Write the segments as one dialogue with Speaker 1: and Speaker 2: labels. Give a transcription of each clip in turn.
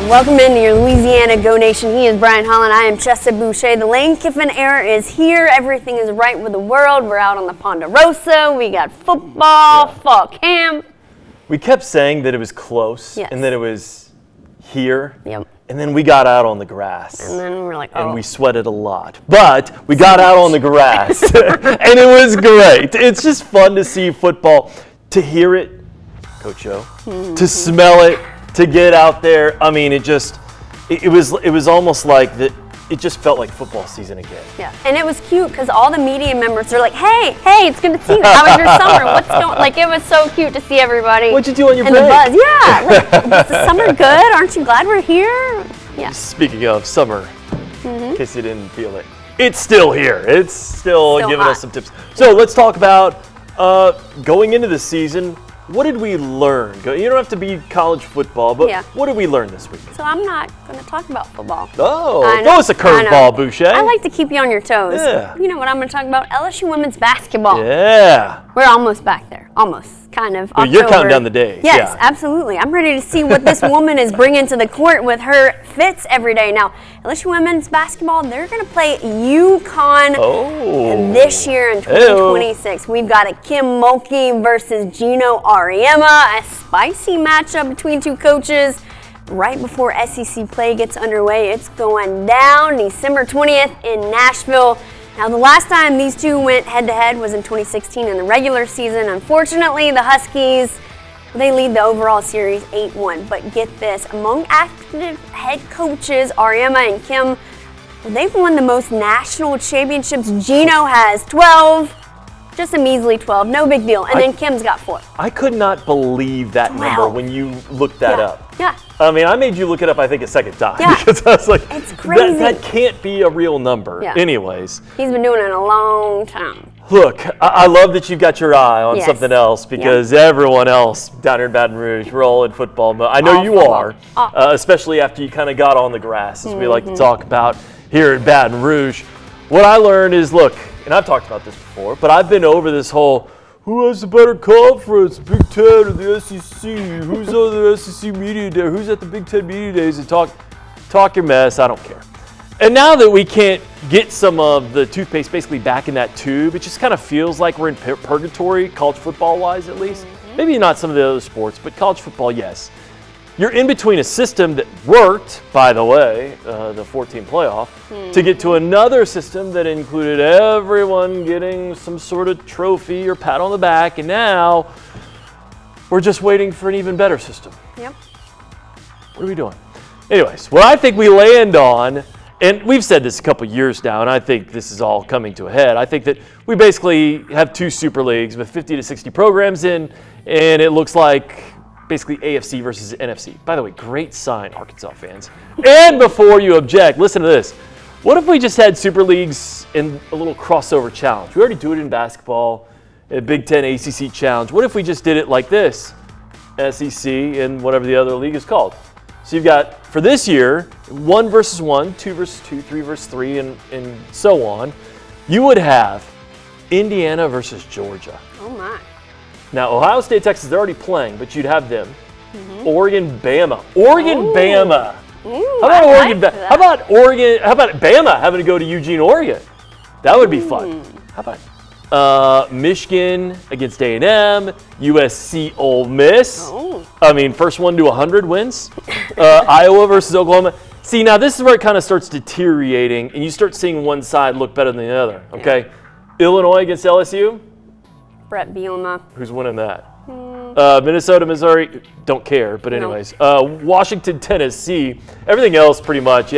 Speaker 1: Welcome into your Louisiana Geaux Nation. He is Brian Holland. I am Chester Boucher. The lane kiffin era is here. Everything is right with the world. We're out on the Ponderosa. We got football, fall camp.
Speaker 2: We kept saying that it was close
Speaker 1: Yes.
Speaker 2: and that it was here.
Speaker 1: Yep.
Speaker 2: And then we got out on the grass.
Speaker 1: And then we're like, oh.
Speaker 2: And we sweated a lot. But we got out on the grass. And it was great. It's just fun to see football, to hear it, Coach Joe, to smell it, to get out there. I mean, it was almost like that. It just felt like football season again.
Speaker 1: Yeah, and it was cute because all the media members are like, hey, it's good to see you. How was your summer? What's going? Like, it was so cute to see everybody.
Speaker 2: What'd you do on your break?
Speaker 1: And the buzz, yeah. Like, was the summer good? Aren't you glad we're here? Yeah.
Speaker 2: Speaking of summer, in case you didn't feel it, it's still here. It's still giving
Speaker 1: hot.
Speaker 2: us some tips. So let's talk about going into the season. What did we learn? You don't have to be college football, but what did we learn this week?
Speaker 1: So I'm not going to talk about football.
Speaker 2: Oh, throw us a curveball, Boucher.
Speaker 1: I like to keep you on your toes.
Speaker 2: Yeah.
Speaker 1: You know what I'm going to talk about? LSU women's basketball.
Speaker 2: Yeah.
Speaker 1: We're almost back there. Almost. Kind of.
Speaker 2: Well, you're counting down the days.
Speaker 1: Yes, absolutely. I'm ready to see what this woman is bringing to the court with her fits every day. Now, LSU women's basketball, they're going to play UConn this year in 2026. We've got a Kim Mulkey versus Gino Auriemma, a spicy matchup between two coaches. Right before SEC play gets underway, it's going down December 20th in Nashville. Now, the last time these two went head-to-head was in 2016 in the regular season. Unfortunately, the Huskies, they lead the overall series 8-1. But get this, among active head coaches, Auriemma and Kim, they've won the most national championships. Gino has 12, just a measly 12, no big deal. And then Kim's got 4.
Speaker 2: I could not believe that number when you looked that up.
Speaker 1: Yeah.
Speaker 2: I mean, I made you look it up, I think, a second time.
Speaker 1: Yeah.
Speaker 2: Because I was like,
Speaker 1: it's crazy.
Speaker 2: That can't be a real number.
Speaker 1: Yeah.
Speaker 2: Anyways.
Speaker 1: He's been doing it a long time.
Speaker 2: Look, I love that you've got your eye on something else because everyone else down here in Baton Rouge, we're all in football mode. I know you are, especially after you kind of got on the grass, as we like to talk about here in Baton Rouge. What I learned is, look, and I've talked about this before, but I've been over this whole, who has the better conference, Big Ten or the SEC? Who's on the SEC media day? Who's at the Big Ten media days and talk your mess? I don't care. And now that we can't get some of the toothpaste basically back in that tube, it just kind of feels like we're in purgatory, college football-wise at least. Maybe not some of the other sports, but college football, yes. You're in between a system that worked, by the way, the 14 playoff, to get to another system that included everyone getting some sort of trophy or pat on the back, and now we're just waiting for an even better system.
Speaker 1: Yep.
Speaker 2: What are we doing? Anyways, what I think we land on, and we've said this a couple years now, and I think this is all coming to a head. I think that we basically have 2 super leagues with 50 to 60 programs in, and it looks like basically AFC versus NFC. By the way, great sign, Arkansas fans. And before you object, listen to this. What if we just had super leagues in a little crossover challenge? We already do it in basketball, a Big Ten ACC challenge. What if we just did it like this? SEC and whatever the other league is called. So you've got, for this year, 1 versus 1, 2 versus 2, 3 versus 3, and so on. You would have Indiana versus Georgia.
Speaker 1: Oh, my.
Speaker 2: Now, Ohio State, Texas, they're already playing, but you'd have them. Oregon, Bama. Bama. How about Oregon? How about Oregon? How about Bama having to go to Eugene, Oregon? That would be fun. How about Michigan against A&M, USC, Ole Miss. I mean, first one to 100 wins. Iowa versus Oklahoma. See, now this is where it kind of starts deteriorating, and you start seeing one side look better than the other. Okay, Illinois against LSU.
Speaker 1: Brett Bielema.
Speaker 2: Who's winning that? Minnesota, Missouri, don't care. But anyways, Washington, Tennessee. Everything else pretty much,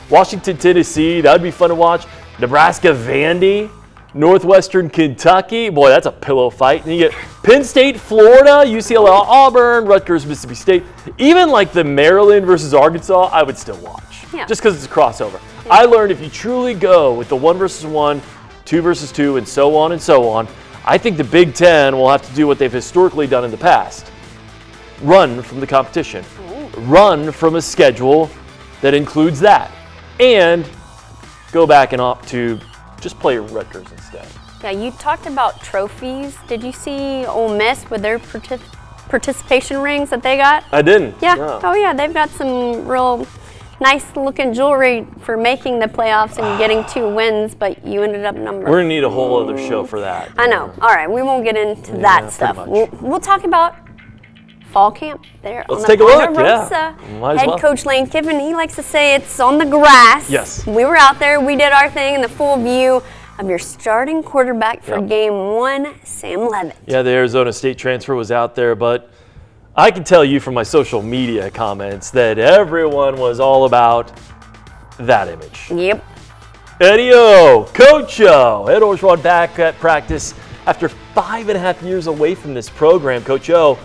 Speaker 2: Washington, Tennessee, that would be fun to watch. Nebraska, Vandy. Northwestern Kentucky. Boy, that's a pillow fight. And you get Penn State, Florida, UCLA, Auburn, Rutgers, Mississippi State. Even like the Maryland versus Arkansas, I would still watch. Just because it's a crossover. I learned if you truly go with the 1 versus 1, 2 versus 2, and so on, I think the Big Ten will have to do what they've historically done in the past. Run from the competition. Run from a schedule that includes that. And go back and opt to just play Rutgers instead.
Speaker 1: Yeah, you talked about trophies. Did you see Ole Miss with their participation rings that they got?
Speaker 2: I didn't.
Speaker 1: Yeah.
Speaker 2: No.
Speaker 1: Oh, yeah. They've got some real nice-looking jewelry for making the playoffs and getting 2 wins, but you ended up number.
Speaker 2: We're gonna need a whole other show for that.
Speaker 1: I know. All right, we won't get into that stuff. We'll talk about fall camp there.
Speaker 2: Let's take a look. Yeah.
Speaker 1: Head coach Lane Kiffin, he likes to say it's on the grass.
Speaker 2: Yes.
Speaker 1: We were out there. We did our thing in the full view of your starting quarterback for game 1, Sam Levitt.
Speaker 2: Yeah, the Arizona State transfer was out there, but I can tell you from my social media comments that everyone was all about that image.
Speaker 1: Yep.
Speaker 2: Eddie O, Coach O, Ed Orgeron back at practice after 5.5 years away from this program. Coach O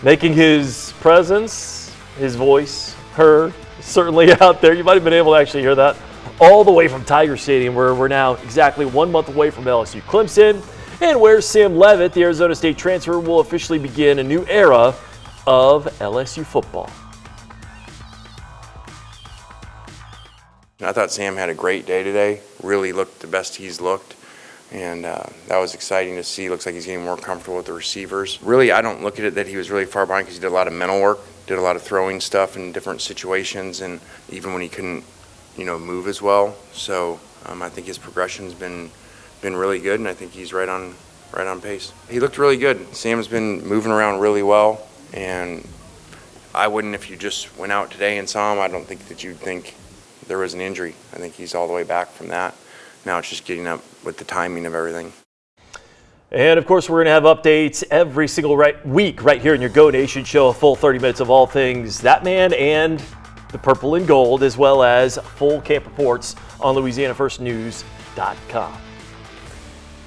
Speaker 2: making his presence, his voice heard, certainly out there. You might have been able to actually hear that all the way from Tiger Stadium, where we're now exactly 1 month away from LSU Clemson, and where Sam Levitt, the Arizona State transfer, will officially begin a new era of LSU football.
Speaker 3: I thought Sam had a great day today, really looked the best he's looked, and that was exciting to see. Looks like he's getting more comfortable with the receivers. Really, I don't look at it that he was really far behind because he did a lot of mental work, did a lot of throwing stuff in different situations, and even when he couldn't, move as well. So I think his progression's been really good, and I think he's right on pace. He looked really good. Sam's been moving around really well. And I wouldn't, if you just went out today and saw him, I don't think that you'd think there was an injury. I think he's all the way back from that. Now it's just getting up with the timing of everything.
Speaker 2: And of course, we're going to have updates every single week right here in your Geaux Nation show, a full 30 minutes of all things that man and the purple and gold, as well as full camp reports on LouisianaFirstNews.com.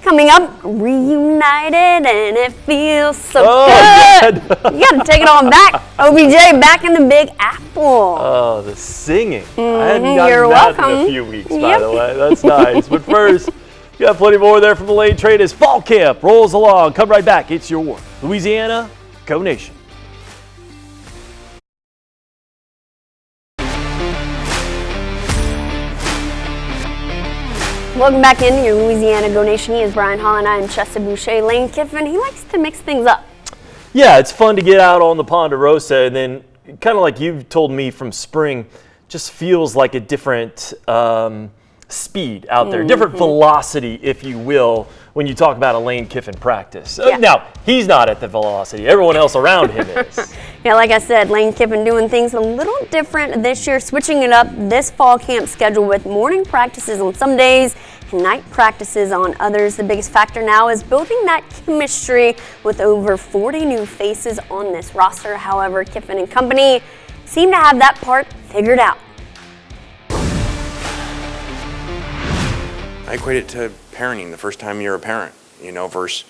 Speaker 1: Coming up, reunited, and it feels so good. You got to take it on back. OBJ back in the Big Apple.
Speaker 2: Oh, the singing. I hadn't
Speaker 1: You're
Speaker 2: gotten that
Speaker 1: welcome.
Speaker 2: in a few weeks, by the way. That's nice. But first, we got plenty more there from the Lane Trade as fall camp rolls along. Come right back. It's your Louisiana Geaux Nation.
Speaker 1: Welcome back into your Louisiana Geaux Nation. He is Brian Hall and I am Chester Boucher. Lane Kiffin, he likes to mix things up.
Speaker 2: Yeah, it's fun to get out on the Ponderosa, and then kind of like you've told me from spring, just feels like a different speed out there, different velocity, if you will, when you talk about a Lane Kiffin practice. Now, he's not at the velocity. Everyone else around him is.
Speaker 1: Yeah, like I said, Lane Kiffin doing things a little different this year, switching it up this fall camp schedule with morning practices on some days and night practices on others. The biggest factor now is building that chemistry with over 40 new faces on this roster. However, Kiffin and company seem to have that part figured out.
Speaker 3: I equate it to parenting, the first time you're a parent, versus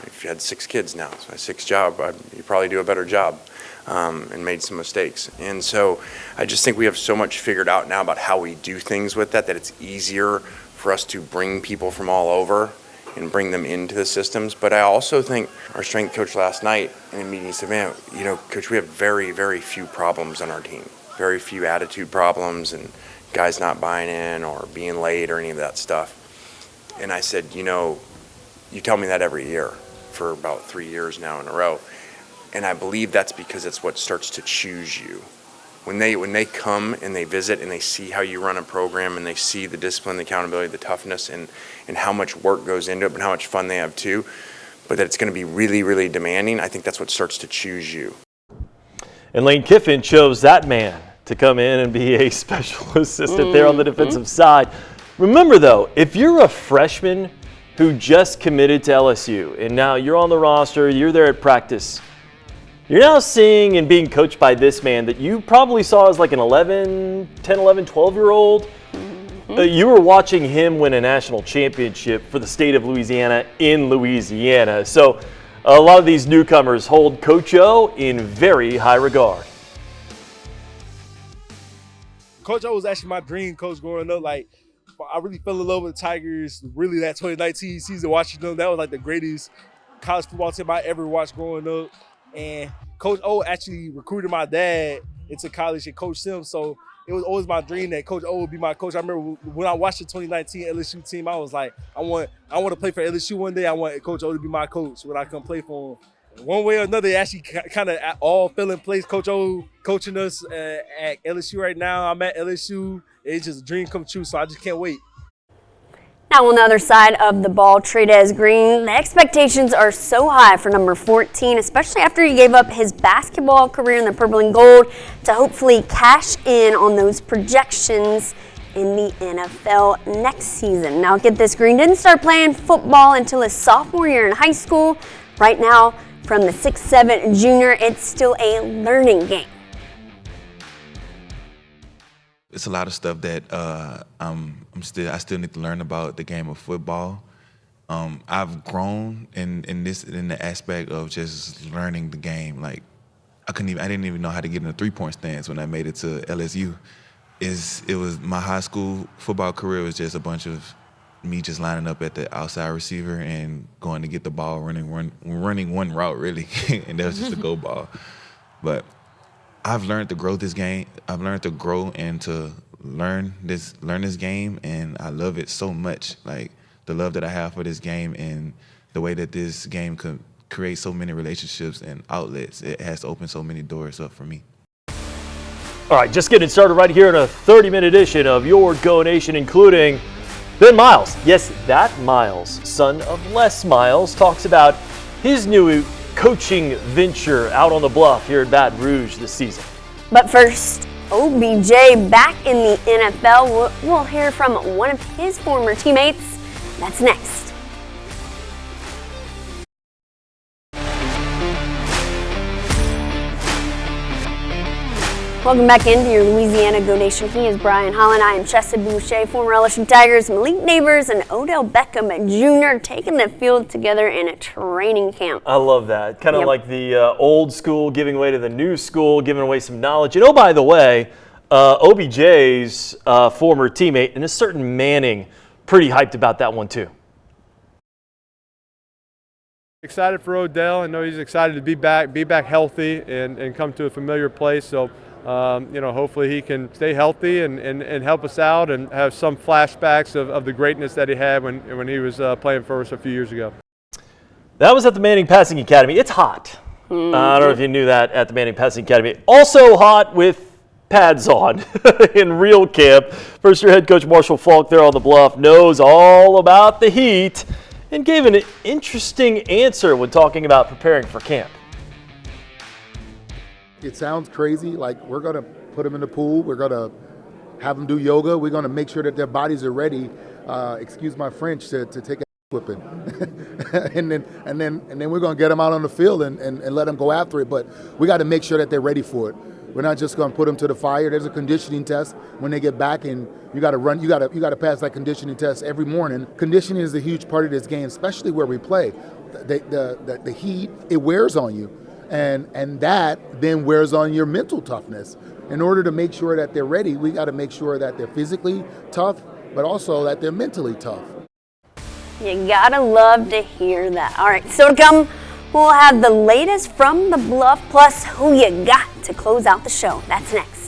Speaker 3: if you had 6 kids now, so my 6th job, you probably do a better job and made some mistakes. And so I just think we have so much figured out now about how we do things with that it's easier for us to bring people from all over and bring them into the systems. But I also think our strength coach last night in a meeting said, man, Coach, we have very, very few problems on our team, very few attitude problems and guys not buying in or being late or any of that stuff. And I said, you tell me that every year for about 3 years now in a row. And I believe that's because it's what starts to choose you. When they come and they visit and they see how you run a program and they see the discipline, the accountability, the toughness, and how much work goes into it and how much fun they have too, but that it's going to be really, really demanding, I think that's what starts to choose you.
Speaker 2: And Lane Kiffin chose that man to come in and be a special assistant there on the defensive side. Remember though, if you're a freshman who just committed to LSU and now you're on the roster, you're there at practice, you're now seeing and being coached by this man that you probably saw as like an 10, 11, 12-year-old. You were watching him win a national championship for the state of Louisiana in Louisiana. So a lot of these newcomers hold Coach O in very high regard.
Speaker 4: Coach O was actually my dream coach growing up. Like, I really fell in love with the Tigers. Really, that 2019 season, watching them, that was like the greatest college football team I ever watched growing up. And Coach O actually recruited my dad into college and Coach Sims. So it was always my dream that Coach O would be my coach. I remember when I watched the 2019 LSU team, I was like, I want to play for LSU one day. I want Coach O to be my coach when I come play for him. one way or another, it actually kind of all fell in place. Coach O coaching us at LSU right now. I'm at LSU. It's just a dream come true, so I just can't wait.
Speaker 1: Now on the other side of the ball, Trey'Dez Green, the expectations are so high for number 14, especially after he gave up his basketball career in the purple and gold to hopefully cash in on those projections in the NFL next season. Now get this, Green didn't start playing football until his sophomore year in high school. Right now, from the 6'7" junior, it's still a learning game.
Speaker 5: It's a lot of stuff that I still need to learn about the game of football. I've grown in the aspect of just learning the game. Like I didn't even know how to get in a 3-point stance when I made it to LSU. It was my high school football career was just a bunch of me just lining up at the outside receiver and going to get the ball, running one route really, and that was just a go ball. But I've learned to grow this game. I've learned to grow and to learn this game, and I love it so much. Like the love that I have for this game and the way that this game could create so many relationships and outlets. It has opened so many doors up for me.
Speaker 2: All right, just getting started right here in a 30-minute edition of your Geaux Nation, including Ben Miles. Yes, that Miles, son of Les Miles, talks about his new coaching venture out on the bluff here at Baton Rouge this season.
Speaker 1: But first, OBJ back in the NFL. We'll hear from one of his former teammates. That's next. Welcome back into your Louisiana Geaux Nation. He is Brian Holland. I am Chessa Boucher, former LSU Tigers, Malik Neighbors, and Odell Beckham Jr. taking the field together in a training camp.
Speaker 2: I love that. Kind of like the old school giving way to the new school, giving away some knowledge. And oh, by the way, OBJ's former teammate and a certain Manning, pretty hyped about that one too.
Speaker 6: Excited for Odell. I know he's excited to be back healthy and come to a familiar place. So. Hopefully he can stay healthy and help us out and have some flashbacks of the greatness that he had when he was playing for us a few years ago.
Speaker 2: That was at the Manning Passing Academy. It's hot. I don't know if you knew that at the Manning Passing Academy. Also hot with pads on in real camp. First-year head coach Marshall Falk there on the bluff knows all about the heat and gave an interesting answer when talking about preparing for camp.
Speaker 7: It sounds crazy, like we're going to put them in the pool, we're going to have them do yoga, we're going to make sure that their bodies are ready, excuse my French, to take a whipping. and then we're going to get them out on the field and let them go after it, but we got to make sure that they're ready for it. We're not just going to put them to the fire. There's a conditioning test when they get back, and you got to run. You got to pass that conditioning test every morning. Conditioning is a huge part of this game, especially where we play. The heat, it wears on you. And that then wears on your mental toughness. In order to make sure that they're ready, we got to make sure that they're physically tough, but also that they're mentally tough.
Speaker 1: You gotta love to hear that. All right, so to come, we'll have the latest from the bluff, plus who you got to close out the show. That's next.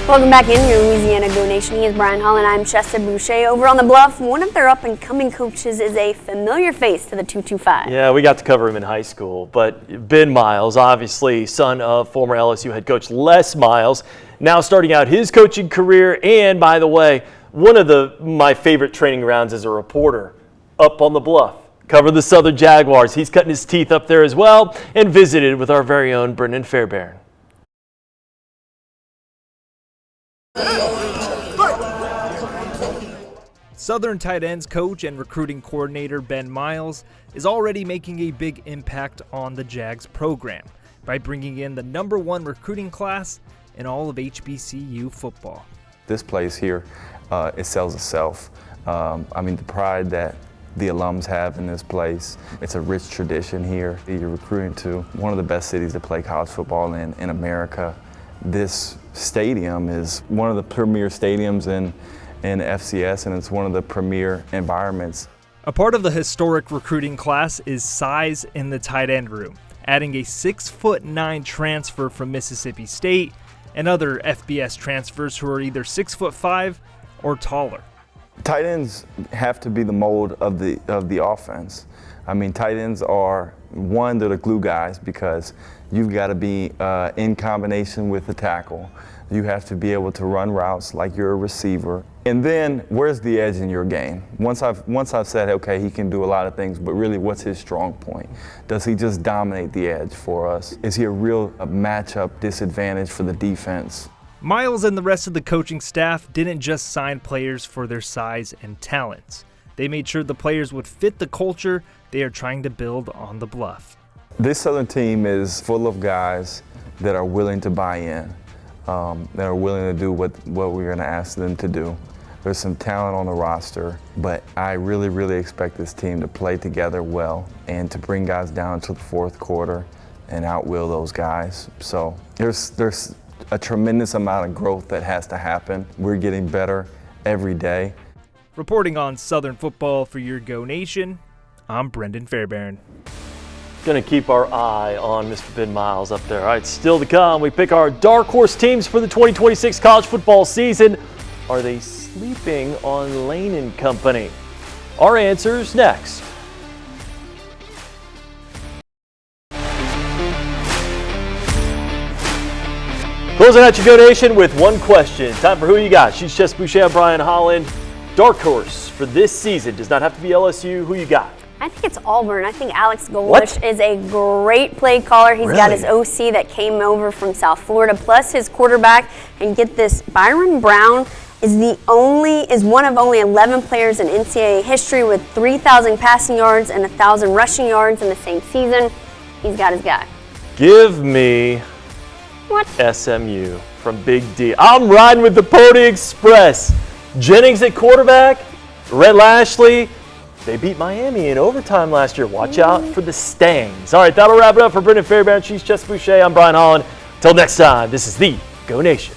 Speaker 1: Welcome back in your Louisiana Geaux Nation. He is Brian Holland. I'm Chessa Boucher. Over on the bluff, one of their up-and-coming coaches is a familiar face to the 225.
Speaker 2: Yeah, we got to cover him in high school. But Ben Miles, obviously son of former LSU head coach Les Miles, now starting out his coaching career. And by the way, one of my favorite training grounds as a reporter, up on the bluff. Covered the Southern Jaguars. He's cutting his teeth up there as well and visited with our very own Brendan Fairbairn.
Speaker 8: Southern tight ends coach and recruiting coordinator Ben Miles is already making a big impact on the Jags program by bringing in the #1 recruiting class in all of HBCU football.
Speaker 9: This place here, it sells itself. The pride that the alums have in this place, it's a rich tradition here. You're recruiting to one of the best cities to play college football in America. This stadium is one of the premier stadiums in FCS, and it's one of the premier environments.
Speaker 8: A part of the historic recruiting class is size in the tight end room, adding a 6'9" transfer from Mississippi State and other FBS transfers who are either 6'5" or taller.
Speaker 9: Tight ends have to be the mold of the offense. I mean, tight ends are, one, they're the glue guys because you've got to be in combination with the tackle. You have to be able to run routes like you're a receiver. And then, where's the edge in your game? Once I've said, okay, he can do a lot of things, but really, what's his strong point? Does he just dominate the edge for us? Is he a real matchup disadvantage for the defense?
Speaker 8: Miles and the rest of the coaching staff didn't just sign players for their size and talents. They made sure the players would fit the culture they are trying to build on the Bluff.
Speaker 9: This Southern team is full of guys that are willing to buy in, that are willing to do what we're going to ask them to do. There's some talent on the roster, but I really, really expect this team to play together well and to bring guys down to the fourth quarter and outwill those guys. So there's a tremendous amount of growth that has to happen. We're getting better every day.
Speaker 8: Reporting on Southern football for your Geaux Nation, I'm Brendan Fairbairn.
Speaker 2: Going to keep our eye on Mr. Ben Miles up there. All right, still to come, we pick our dark horse teams for the 2026 college football season. Are they sleeping on Lane and Company? Our answers next. Closing out your Geaux Nation with one question. Time for Who You Got. She's Chess Boucher, Brian Holland. Dark horse for this season does not have to be LSU. Who you got?
Speaker 1: I think it's Auburn. I think Alex Golesh is a great play caller. He's got his OC that came over from South Florida, plus his quarterback. And get this, Byron Brown is one of only 11 players in NCAA history with 3,000 passing yards and 1,000 rushing yards in the same season. He's got his guy.
Speaker 2: Give me SMU from Big D. I'm riding with the Pony Express. Jennings at quarterback, Rhett Lashley. They beat Miami in overtime last year. Watch out for the Stangs. All right, that'll wrap it up for Brendan Fairbairn. She's Chess Boucher. I'm Brian Holland. Until next time, this is the Geaux Nation.